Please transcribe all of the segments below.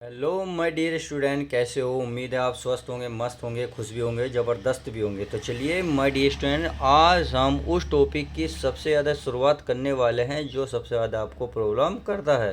Hello my dear student, कैसे हो? उम्मीद है आप स्वस्थ होंगे, मस्त होंगे, खुश भी होंगे, ज़बरदस्त भी होंगे। तो चलिए माय डियर स्टूडेंट, आज हम उस टॉपिक की सबसे ज़्यादा शुरुआत करने वाले हैं जो सबसे ज़्यादा आपको प्रॉब्लम करता है।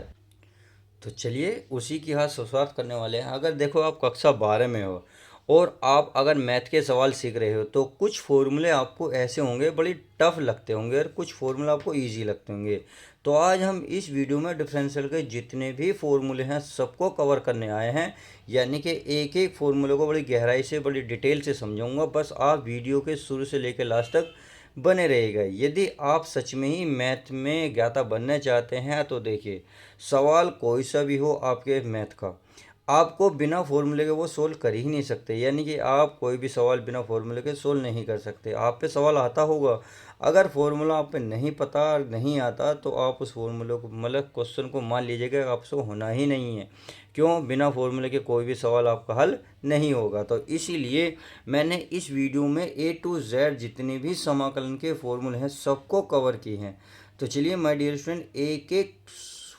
तो चलिए उसी की आज शुरुआत करने वाले हैं। अगर देखो आप कक्षा 12 में हो और आप अगर मैथ के सवाल सीख रहे हो तो कुछ फॉर्मूले आपको ऐसे होंगे बड़ी टफ लगते होंगे और कुछ फॉर्मूले आपको इजी लगते होंगे। तो आज हम इस वीडियो में डिफरेंशियल के जितने भी फॉर्मूले हैं सबको कवर करने आए हैं। यानी कि एक एक फॉर्मूले को बड़ी गहराई से बड़ी डिटेल से समझाऊंगा। बस आप वीडियो के शुरू से लेकर लास्ट तक बने रहेगा। यदि आप सच में ही मैथ में ज्ञाता बनना चाहते हैं तो देखिए, सवाल कोई सा भी हो आपके मैथ का, आपको बिना फॉर्मूले के वो सोल्व कर ही नहीं सकते। यानी कि आप कोई भी सवाल बिना फॉर्मूले के सोल्व नहीं कर सकते। आप पे सवाल आता होगा, अगर फॉर्मूला आप पे नहीं पता नहीं आता तो आप उस फॉर्मूले को मतलब क्वेश्चन को मान लीजिएगा आपसे होना ही नहीं है। क्यों? बिना फॉर्मूले के कोई भी सवाल आपका हल नहीं होगा। तो इसीलिए मैंने इस वीडियो में A to Z जितने भी समाकलन के फॉर्मूले हैं सबको कवर किए हैं। तो चलिए माय डियर स्टूडेंट, एक एक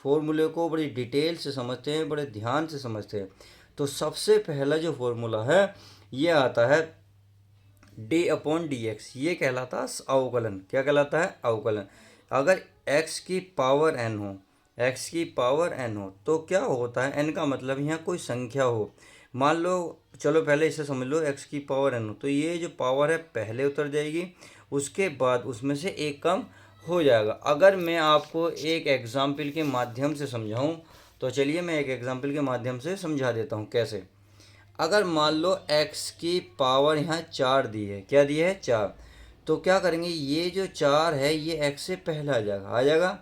फॉर्मूले को बड़ी डिटेल से समझते हैं, बड़े ध्यान से समझते हैं। तो सबसे पहला जो फॉर्मूला है ये आता है d/dx। ये कहलाता है अवकलन। क्या कहलाता है? अवकलन। अगर x की पावर n हो, x की पावर n हो तो क्या होता है? n का मतलब यहाँ कोई संख्या हो। मान लो, चलो पहले इसे समझ लो, x की पावर n हो तो ये जो पावर है पहले उतर जाएगी, उसके बाद उसमें से एक कम हो जाएगा। अगर मैं आपको एक एग्जाम्पल के माध्यम से समझाऊं तो चलिए मैं एक एग्जाम्पल के माध्यम से समझा देता हूं कैसे। अगर मान लो x की पावर यहाँ 4 दी है। क्या दी है? 4। तो क्या करेंगे, ये जो 4 है ये x से पहले आ जाएगा।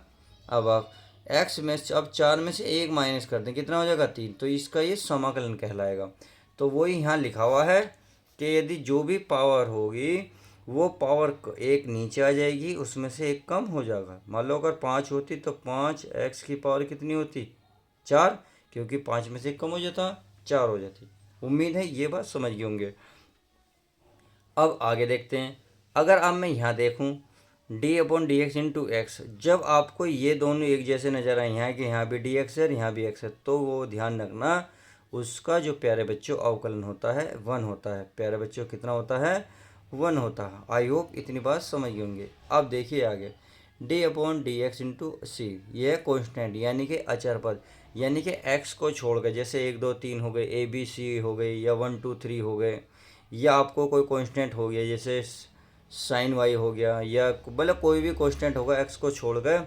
अब आप x में से अब 4 में से एक माइनस कर दें, कितना हो जाएगा? 3। तो इसका ये समाकलन कहलाएगा। तो वही यहाँ लिखा हुआ है कि यदि जो भी पावर होगी वो पावर एक नीचे आ जाएगी, उसमें से एक कम हो जाएगा। मान लो अगर 5 होती तो 5x की पावर कितनी होती? 4। क्योंकि 5 में से एक कम हो जाता, 4 हो जाती। उम्मीद है ये बात समझ गए होंगे। अब आगे देखते हैं। अगर अब मैं यहाँ देखूँ d/dx इंटू एक्स, जब आपको ये दोनों एक जैसे नज़र आए, यहाँ कि यहाँ भी dx है यहाँ भी x है, तो वो ध्यान रखना उसका जो प्यारे बच्चों अवकलन होता है 1 होता है। प्यारे बच्चों कितना होता है? 1 होता है। आई होप इतनी बात समझ गए होंगे। अब देखिए आगे, d/dx इंटू सी, ये है कॉन्स्टेंट यानी कि अचर पद। यानी कि x को छोड़कर, जैसे 1 2 3 हो गए, ABC हो गई, या 1 2 3 हो गए, या आपको कोई कांस्टेंट हो गया जैसे साइन वाई हो गया, या मतलब कोई भी कांस्टेंट होगा एक्स को छोड़ गए,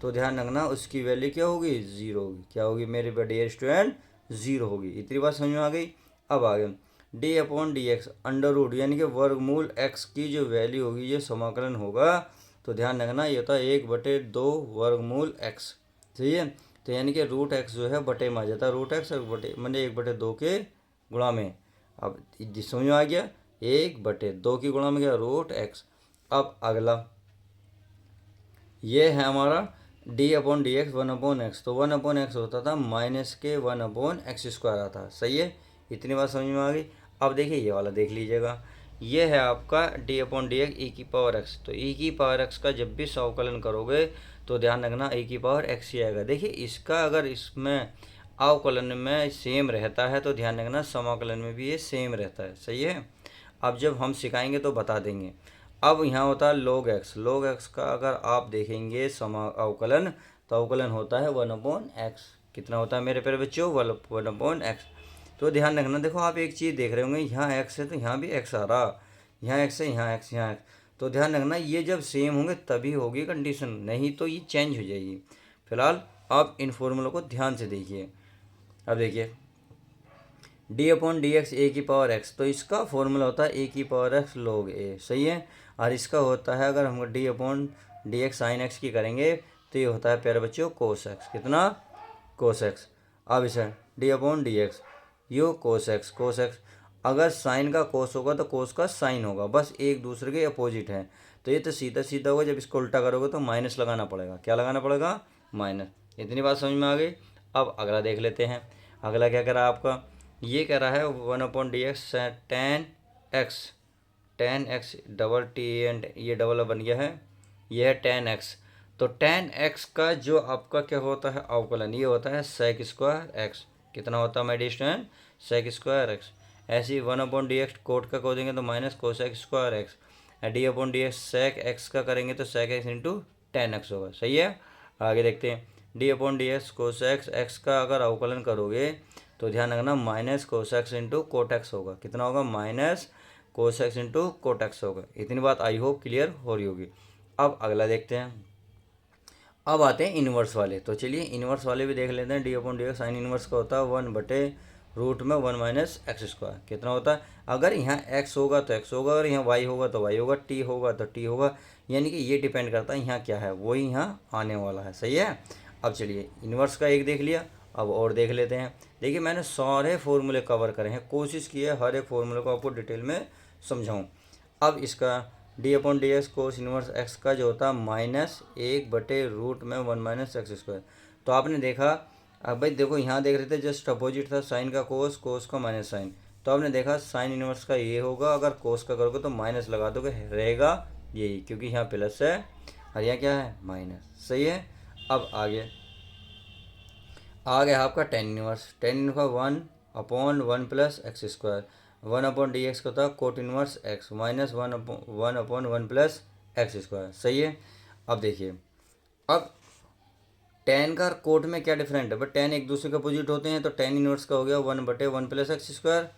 तो ध्यान रखना उसकी वैल्यू क्या होगी? 0 होगी। क्या होगी मेरे डियर स्टूडेंट? 0 होगी। इतनी बात समझ में आ गई। अब आगे d/dx अंडर रूट यानी कि वर्गमूल x की जो वैल्यू होगी ये समाकलन होगा। तो ध्यान रखना ये होता है 1/2 वर्गमूल x। सही है। तो यानी कि रूट x जो है बटे में आ जाता है, रूट x और बटे मैंने 1/2 के गुणा में। अब समझ में आ गया, 1/2 की गुणा में गया रूट एक्स। अब अगला ये है हमारा d/dx 1/x। तो 1/x होता था माइनस के 1/x² आता है। सही है। इतनी बात समझ में आ गई। अब देखिए ये वाला देख लीजिएगा, ये है आपका d/dx e⁻x। तो e⁻x का जब भी अवकलन करोगे तो ध्यान रखना e⁻x ही आएगा। देखिए इसका अगर इसमें अवकलन में सेम रहता है तो ध्यान रखना समाकलन में भी ये सेम रहता है। सही है। अब जब हम सिखाएंगे तो बता देंगे। अब यहाँ होता है log x। log x का अगर आप देखेंगे अवकलन, तो अवकलन होता है 1/x। कितना होता है मेरे प्यारे बच्चों? 1/x। तो ध्यान रखना, देखो आप एक चीज़ देख रहे होंगे, यहाँ x है तो यहाँ भी x आ रहा, यहाँ x है यहाँ x यहाँ x। तो ध्यान रखना ये जब सेम होंगे तभी होगी कंडीशन, नहीं तो ये चेंज हो जाएगी। फिलहाल आप इन फॉर्मूलों को ध्यान से देखिए। अब देखिए d/dx a⁻x, तो इसका फॉर्मूला होता है a⁻x log a। सही है। और इसका होता है, अगर हम d/dx sin x की करेंगे तो ये होता है प्यारे बच्चों cos x। कितना? cos x। अब इसे d/dx यो cos x। अगर साइन का कोस होगा तो कोस का साइन होगा, बस एक दूसरे के अपोजिट है। तो ये तो सीधा सीधा होगा, जब इसको उल्टा करोगे तो माइनस लगाना पड़ेगा। क्या लगाना पड़ेगा? माइनस। इतनी बात समझ में आ गई। अब अगला देख लेते हैं। अगला क्या कह रहा है आपका? ये कह रहा है 1/dx tan x double T and ये डबल बन गया है, ये है tan x। तो tan x का जो आपका क्या होता है अवकलन, ये होता है sec² x। कितना होता है my dear student, sec square x. ऐसे ही 1/dx कोट का को देंगे तो minus cosec square x. d/dx sec x का करेंगे तो sec x into tan x होगा। सही है, आगे देखते हैं। d/dx कोसेक एक्स का अगर अवकलन करोगे तो ध्यान रखना माइनस कोसेक्स इंटू कोटेक्स होगा। कितना होगा, माइनस कोसेक्स इंटू कोटेक्स होगा। इतनी बात आई होप क्लियर हो रही होगी। अब अगला देखते हैं। अब आते हैं इन्वर्स वाले, तो चलिए इन्वर्स वाले भी देख लेते हैं। d/dx साइन इन्वर्स का होता है 1/रूट में 1 माइनस एक्स स्क्वायर। कितना होता है, अगर यहाँ x होगा तो x होगा, अगर यहाँ y होगा तो y होगा, t होगा तो t होगा। यानी कि ये डिपेंड करता है यहाँ क्या है, वही यहाँ आने वाला है। सही है। अब चलिए इन्वर्स का एक देख लिया, अब और देख लेते हैं। देखिए मैंने सारे फॉर्मूले कवर करे हैं, कोशिश की है हर एक फॉर्मूले को आपको डिटेल में समझाऊँ। अब इसका d/dx कोस इनवर्स एक्स का जो होता है -1/रूट में 1 माइनस एक्स स्क्वायर। तो आपने देखा, अब भाई देखो यहाँ देख रहे थे जस्ट अपोजिट था, साइन का कोस, कोस का माइनस साइन। तो आपने देखा साइन इनवर्स का ये होगा, अगर कोस का करोगे तो माइनस लगा दोगे, रहेगा यही, क्योंकि यहाँ प्लस है और यहाँ क्या है, माइनस। सही है। अब आगे आ गया आपका टेन इनवर्स। टेन इनवर्स का 1/1 प्लस एक्स स्क्वायर। 1/dx का था cot inverse x minus 1/1 plus x square. सही है। अब देखिए, अब टेन का कोट में क्या डिफरेंट है, बट टेन एक दूसरे के अपोजिट होते हैं, तो टेन इनवर्स का हो गया 1/1 प्लस एक्स स्क्वायर।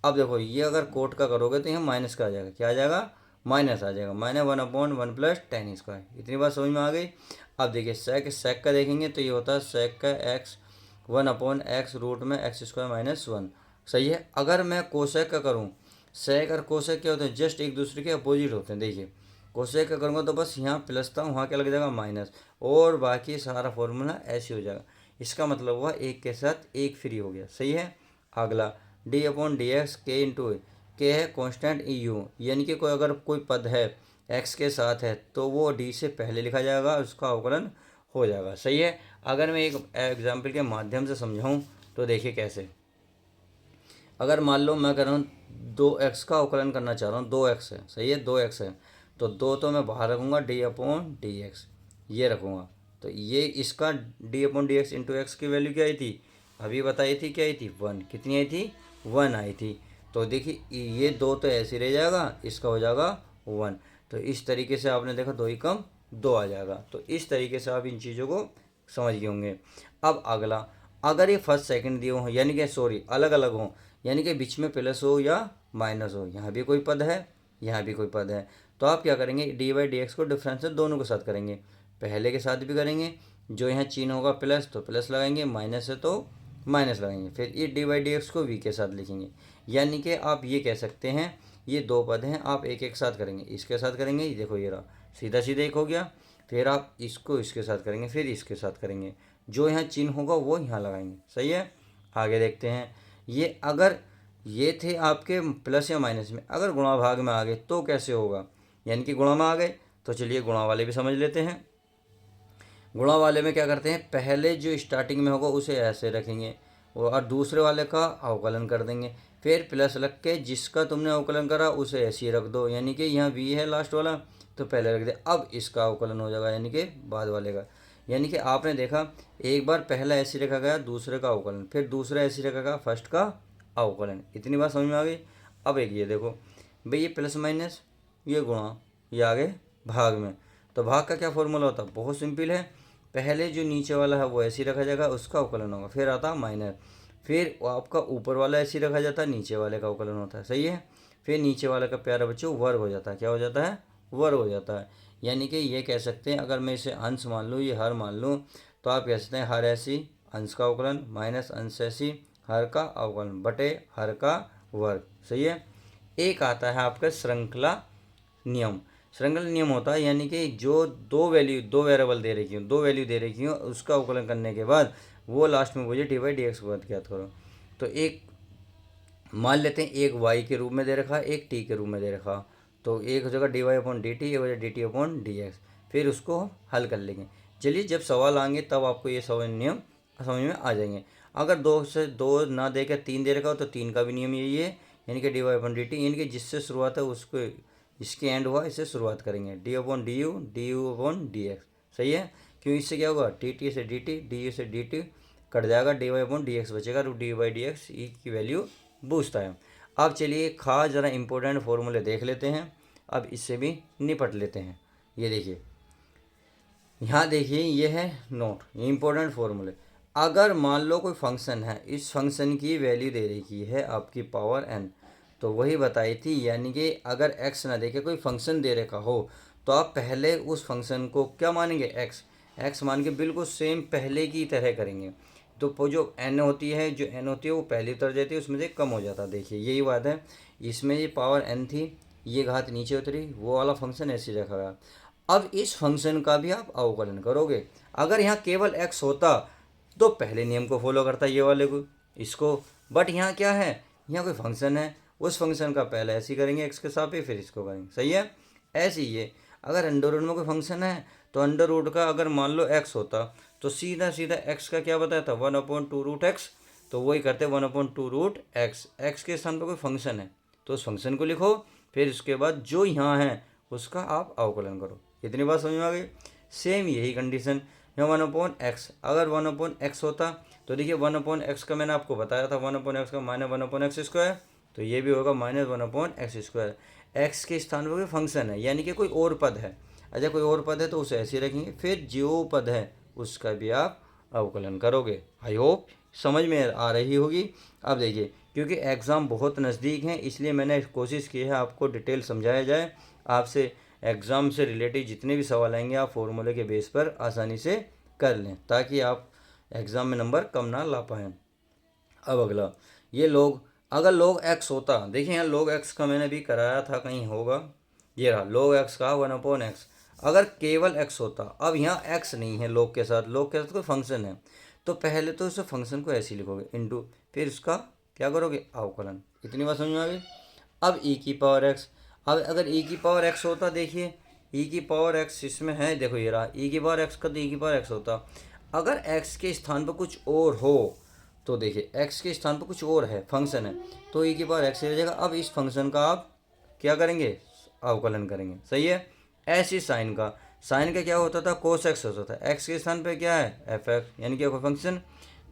अब देखो ये अगर कोट का करोगे तो यहाँ माइनस का आ जाएगा, क्या आ जाएगा, माइनस आ जाएगा, माइनस 1/1 प्लस टेन स्क्वायर। इतनी बात समझ में आ गई। अब देखिए सेक का देखेंगे तो ये होता है सेक का एक्स 1/x रूट में एक्स स्क्वायर माइनस 1। सही है। अगर मैं कोसेक का करूँ, सेक और कोसेक क्या होते हैं, जस्ट एक दूसरे के अपोजिट होते हैं। देखिए कोसेक का करूँगा तो बस यहाँ प्लस था, वहाँ क्या लग जाएगा, माइनस, और बाकी सारा फॉर्मूला ऐसे हो जाएगा। इसका मतलब हुआ एक के साथ एक फ्री हो गया। सही है। अगला d/dx के इंटू के है कॉन्स्टेंट EU, यानी कि कोई अगर कोई पद है x के साथ है तो वो d से पहले लिखा जाएगा, उसका अवकलन हो जाएगा। सही है। अगर मैं एक एग्जाम्पल के माध्यम से समझाऊं तो देखिए कैसे। अगर मान लो मैं कर रहा हूँ 2x का अवकलन करना चाह रहा हूँ, 2x है। सही है, 2x है, तो 2 तो मैं बाहर रखूँगा, d/dx ये रखूँगा। तो ये इसका d/dx इंटू एक्स की वैल्यू क्या आई थी, अभी बताई थी, क्या आई थी, 1। कितनी आई थी, 1 आई थी। तो देखिए ये 2 तो ऐसे रह जाएगा, इसका हो जाएगा 1। तो इस तरीके से आपने देखा 2 ही कम 2 आ जाएगा। तो इस तरीके से आप इन चीज़ों को समझ गए होंगे। अब अगला, अगर ये फर्स्ट सेकंड दिए हों, यानी कि सॉरी अलग अलग हों, यानी कि बीच में प्लस हो या माइनस हो, यहाँ भी कोई पद है, यहाँ भी कोई पद है, तो आप क्या करेंगे, d/dx को डिफरेंस दोनों के साथ करेंगे। पहले के साथ भी करेंगे, जो यहाँ चिन्ह होगा प्लस तो प्लस लगाएंगे, माइनस है तो माइनस लगाएंगे, फिर ये d/dx को v के साथ लिखेंगे। यानी कि आप ये कह सकते हैं ये 2 पद हैं, आप एक एक साथ करेंगे, इसके साथ करेंगे, ये देखो ये रहा, सीधा सीधा एक हो गया। फिर आप इसको इसके साथ करेंगे, फिर इसके साथ करेंगे, जो यहाँ चिन्ह होगा वो यहाँ लगाएंगे। सही है। आगे देखते हैं। ये अगर ये थे आपके प्लस या माइनस में, अगर गुणा भाग में आ गए तो कैसे होगा, यानी कि गुणा में आ गए, तो चलिए गुणा वाले भी समझ लेते हैं। गुणा वाले में क्या करते हैं, पहले जो स्टार्टिंग में होगा उसे ऐसे रखेंगे और दूसरे वाले का अवकलन कर देंगे, फिर प्लस लग के जिसका तुमने अवकलन करा उसे ऐसे ही रख दो, यानी कि यहाँ v है लास्ट वाला तो पहले रख दे, अब इसका अवकलन हो जाएगा, यानी कि बाद वाले का। यानी कि आपने देखा एक बार पहला ऐसे रखा गया, दूसरे का अवकलन, फिर दूसरा ऐसे रखा गया, फर्स्ट का अवकलन। इतनी बात समझ में आ गई। अब एक ये देखो भाई, ये प्लस माइनस, ये गुणा, ये आ गए भाग में। तो भाग का क्या फॉर्मूला होता है, बहुत सिंपल है, पहले जो नीचे वाला है वो ऐसे ही रखा जाएगा, उसका अवकलन होगा, फिर आता माइनस, फिर आपका ऊपर वाला ऐसे ही रखा जाता है, नीचे वाले का अवकलन होता है। सही है। फिर नीचे वाले का प्यारा बच्चों वर्ग हो जाता है, क्या हो जाता है, वर्ग हो जाता है। यानी कि ये कह सकते हैं, अगर मैं इसे अंश मान लूँ, ये हर मान लूँ, तो आप कह सकते हैं हर ऐसी अंश का अवकलन माइनस अंश ऐसी हर का अवकलन बटे हर का वर्ग। सही है। एक आता है आपका श्रृंखला नियम। श्रृंखला नियम होता है यानी कि जो दो वेरिएबल दे रखी हो, 2 वैल्यू दे रखी हो, उसका अवकलन करने के बाद वो लास्ट में मुझे d/dx को ज्ञात करो। तो एक मान लेते हैं, एक y के रूप में दे रखा, एक t के रूप में दे रखा, तो एक हो जाएगा dy/dt, एक हो जाएगा dt/dx, फिर उसको हल कर लेंगे। चलिए जब सवाल आएंगे तब आपको ये सवाल नियम समझ में आ जाएंगे। अगर 2 से 2 ना दे के 3 दे रखा हो तो 3 का भी नियम यही है, यानी कि dy/dt, यानी कि जिससे शुरुआत है उसको इसके एंड हुआ इससे शुरुआत करेंगे, d/du du/dx। सही है। क्यों, इससे क्या होगा, dt से dt, du से dt, कट जाएगा, d y upon d x बचेगा, root d y d x e की वैल्यू पूछता है। अब चलिए खास ज़रा इंपॉर्टेंट फॉर्मूले देख लेते हैं, अब इससे भी निपट लेते हैं। ये देखिए, यहाँ देखिए ये है नोट, ये इंपॉर्टेंट फॉर्मूले। अगर मान लो कोई फंक्शन है, इस फंक्शन की वैल्यू दे रखी है आपकी पावर n, तो वही बताई थी, यानी कि अगर x ना देखे कोई फंक्शन दे रखा हो तो आप पहले उस फंक्शन को क्या मानेंगे, x मान के बिल्कुल सेम पहले की तरह करेंगे। तो जो n होती है, वो पहली उतर जाती है, उसमें से कम हो जाता है। देखिए यही बात है, इसमें ये पावर n थी, ये घात नीचे उतरी, वो वाला फंक्शन ऐसे रखा गया। अब इस फंक्शन का भी आप अवकलन करोगे। अगर यहाँ केवल x होता तो पहले नियम को फॉलो करता ये वाले को, इसको, बट यहाँ क्या है, यहाँ कोई फंक्शन है, उस फंक्शन का पहले ऐसे ही करेंगे x के साथ, फिर इसको करेंगे, सही है। ऐसे ही ये अगर अंडर रूट में कोई फंक्शन है तो अंडर रूट का अगर मान लो x होता तो सीधा सीधा x का क्या बताया था, 1/2 रूट एक्स, तो वही करते 1/2 रूट एक्स। एक्स के स्थान पर कोई फंक्शन है तो उस फंक्शन को लिखो, फिर उसके बाद जो यहाँ है उसका आप अवकलन करो। इतनी बात समझ में आ गई। सेम यही कंडीशन यहाँ 1/x, अगर 1/x होता तो देखिए 1/x का मैंने आपको बताया था, 1/x का माइनस 1/x स्क्वायर, तो ये भी होगा माइनस 1/x स्क्वायर। एक्स के स्थान पर कोई फंक्शन है, यानी कि कोई और पद है। अच्छा कोई और पद है तो उसे ऐसे ही रखेंगे, फिर जो पद है उसका भी आप अवकलन करोगे। आई होप समझ में आ रही होगी। अब देखिए, क्योंकि एग्ज़ाम बहुत नज़दीक हैं इसलिए मैंने कोशिश की है आपको डिटेल समझाया जाए, आपसे एग्ज़ाम से रिलेटेड जितने भी सवाल आएंगे आप फॉर्मूले के बेस पर आसानी से कर लें, ताकि आप एग्ज़ाम में नंबर कम ना ला पाएँ। अब अगला, ये लोग, अगर log x होता, देखिए यहाँ log x का मैंने भी कराया था, कहीं होगा, ये रहा log x का 1/x। अगर केवल x होता, अब यहाँ x नहीं है log के साथ कोई फंक्शन है, तो पहले तो उस फंक्शन को ऐसे ही लिखोगे इंटू, फिर उसका क्या करोगे, अवकलन। इतनी बात समझ में आ गई। अब e की पावर x, अब अगर e की पावर x होता, देखिए e की पावर x इसमें है, देखो ये रहा e की पावर x का, तो e की पावर x होता। अगर x के स्थान पर कुछ और हो तो देखिए x के स्थान पर कुछ और है, फंक्शन है, तो e की पावर x हो जाएगा। अब इस फंक्शन का आप क्या करेंगे, अवकलन करेंगे, सही है। ऐसे साइन का क्या होता था, कोस एक्स होता था, x के स्थान पे क्या है, एफ एक्स, यानी कि कोई फंक्शन,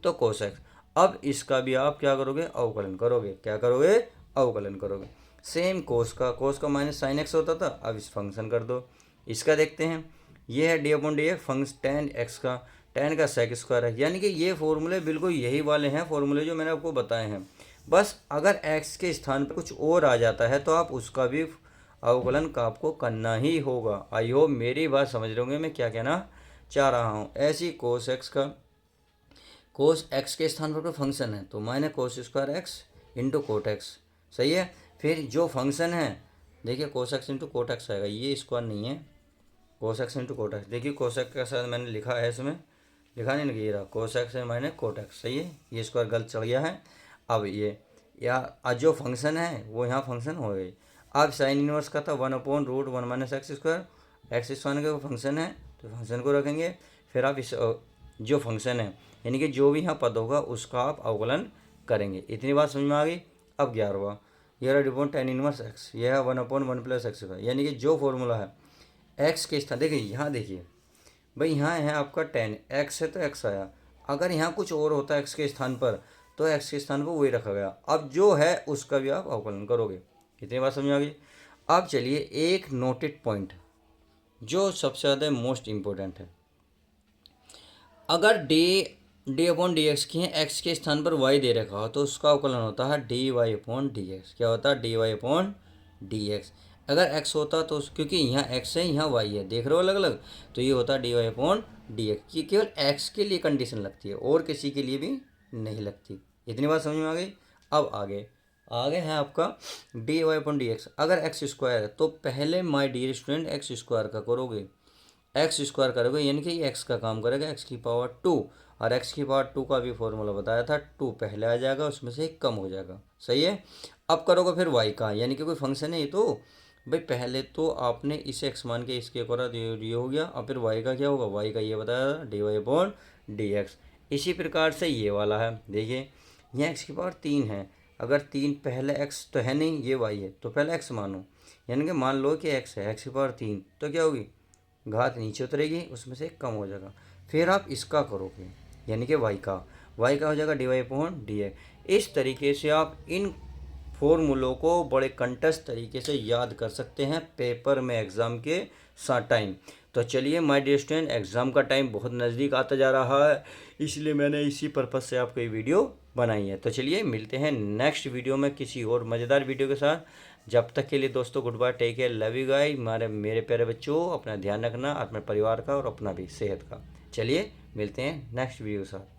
तो कोस एक्स। अब इसका भी आप क्या करोगे, अवकलन करोगे, क्या करोगे, अवकलन करोगे। सेम कोस का माइनस साइन एक्स होता था, अब इस फंक्शन कर दो। इसका देखते हैं, ये है D upon d x, function ten x का, टेन का सेक स्क्वायर है, यानी कि ये फॉर्मूले बिल्कुल यही वाले हैं फॉर्मूले जो मैंने आपको बताए हैं। बस अगर x के स्थान पर कुछ और आ जाता है तो आप उसका भी अवकलन का आपको करना ही होगा। आई होप मेरी बात समझ रहे होंगे मैं क्या कहना चाह रहा हूँ। ऐसी कोस एक्स का, कोस एक्स के स्थान पर कोई फंक्शन है तो minus cos square x into cot x, सही है। फिर जो फंक्शन है, देखिए cos x into cot x आएगा, ये स्क्वायर नहीं है, cos x into cot x. देखिए कोस एक्स के साथ मैंने लिखा है, इसमें लिखा नहीं लगी रहा, कोस एक्स है माइनस कोट एक्स, सही है, ये स्क्वायर गलत चढ़ गया है। अब ये या जो फंक्शन है वो यहाँ फंक्शन हो गई। अब साइन इनवर्स का था 1/√1 minus x square, x square का फंक्शन है तो फंक्शन को रखेंगे। फिर आप इस जो फंक्शन है, यानी कि जो भी यहाँ पद होगा उसका आप अवकलन करेंगे। इतनी बात समझ में आ गई। अब 11वां, ये रहा डिपोन टेन इनवर्स एक्स, यह है 1/1 प्लस एक्स स्क्वायर, यानी कि जो फॉर्मूला है एक्स के स्थान, देखिए यहाँ देखिए भाई, यहाँ है आपका टेन, एक्स है तो एक्स आया, अगर यहाँ कुछ और होता है एक्स के स्थान पर तो एक्स के स्थान पर वही रखा गया। अब जो है उसका भी आप अवकलन करोगे। इतनी बात समझ आ गई। अब चलिए एक नोटेड पॉइंट जो सबसे ज़्यादा मोस्ट इम्पोर्टेंट है, अगर डी अपॉन डी एक्स की है, एक्स के स्थान पर वाई दे रखा हो तो उसका अवकलन होता है d y upon d x. क्या होता है, d y upon d x. अगर एक्स होता तो क्योंकि यहाँ एक्स है यहाँ वाई है, देख रहे हो अलग अलग, तो ये होता है d y upon d x. ये केवल एक्स के लिए कंडीशन लगती है और किसी के लिए भी नहीं लगती। इतनी बात समझ में आ गई। अब आगे है आपका d y upon d x. अगर एक्स स्क्वायर है तो पहले my dear student x square का करोगे, एक्स स्क्वायर करोगे, यानी कि एक्स का काम करेगा एक्स की पावर 2, और एक्स की पावर 2 का भी फॉर्मूला बताया था, 2 पहले आ जाएगा उसमें से एक कम हो जाएगा, सही है। अब करोगे फिर वाई का, यानी कि कोई फंक्शन है ये तो भाई, पहले तो आपने इसे एक्स मान के इसके करा, ये हो गया। अब फिर वाई का क्या होगा, वाई का ये बताया था d y upon d x. इसी प्रकार से ये वाला है, देखिए यहाँ एक्स की पावर 3 है, अगर 3 पहले एक्स तो है नहीं, ये वाई है तो पहले एक्स मानो, यानी कि मान लो कि एक्स है, एक्स की पावर 3 तो क्या होगी, घात नीचे उतरेगी उसमें से कम हो जाएगा। फिर आप इसका करोगे, यानी कि वाई का, वाई का हो जाएगा dy/dx। इस तरीके से आप इन फॉर्मूलों को बड़े कंटस्ट तरीके से याद कर सकते हैं पेपर में एग्ज़ाम के साथ टाइम। तो चलिए माय डियर स्टूडेंट, एग्ज़ाम का टाइम बहुत नज़दीक आता जा रहा है, इसलिए मैंने इसी पर्पज़ से आपको ये वीडियो बनाई है। तो चलिए मिलते हैं नेक्स्ट वीडियो में किसी और मज़ेदार वीडियो के साथ। जब तक के लिए दोस्तों goodbye, take care, love you guys. मेरे प्यारे बच्चों, अपना ध्यान रखना, अपने परिवार का और अपना भी सेहत का। चलिए मिलते हैं नेक्स्ट वीडियो के साथ।